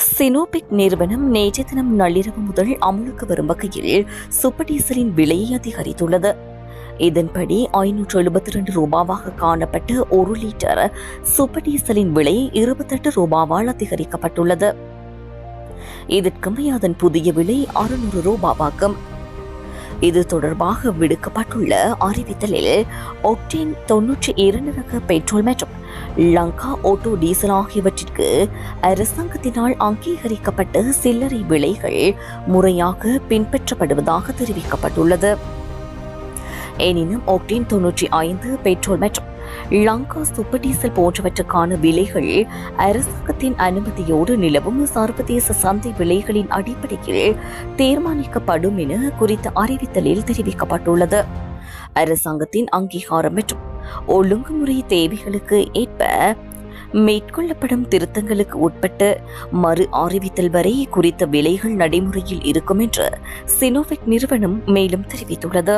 சினோபிக் நிறுவனம் நேற்று தினம் நள்ளிரவு முதல் அமலுக்கு வரும் வகையில் சூப்பர் டீசலின் விலையை அதிகரித்துள்ளது. இதன்படி 572 ரூபாவாக காணப்பட்ட 1 லிட்டர் சூப்பர் டீசலின் விலை 28 ரூபாவால் அதிகரிக்கப்பட்டுள்ளது. இதற்கு அதன் புதிய விலை 600 ரூபாவாகும். இது தொடர்பாக விடுக்கப்பட்டுள்ள அறிவித்தலில் ஒக்டேன் 92 ரக பெட்ரோல் மற்றும் லங்கா ஆட்டோ டீசல் ஆகியவற்றிற்கு அரசாங்கத்தினால் அங்கீகரிக்கப்பட்ட சில்லறை விலைகள் முறையாக பின்பற்றப்படுவதாக தெரிவிக்கப்பட்டுள்ளது. எனினும் ஒக்டேன் 95 பெட்ரோல் மற்றும் லங்கா சூப்பர் டீசல் போன்றவற்றுக்கான விலைகள் அரசாங்கத்தின் அனுமதியோடு நிலவும் சர்வதேச சந்தை விலைகளின் அடிப்படையில் தீர்மானிக்கப்படும் என குறித்த அறிவித்தலில் தெரிவிக்கப்பட்டுள்ளது. அரசாங்கத்தின் அங்கீகாரம் மற்றும் ஒழுங்குமுறை தேவைகளுக்கு ஏற்ப மேற்கொள்ளப்படும் திருத்தங்களுக்கு உட்பட்டு மறு அறிவித்தல் வரை குறித்த விலைகள் நடைமுறையில் இருக்கும் என்று சினோவிக் நிறுவனம் மேலும் தெரிவித்துள்ளது.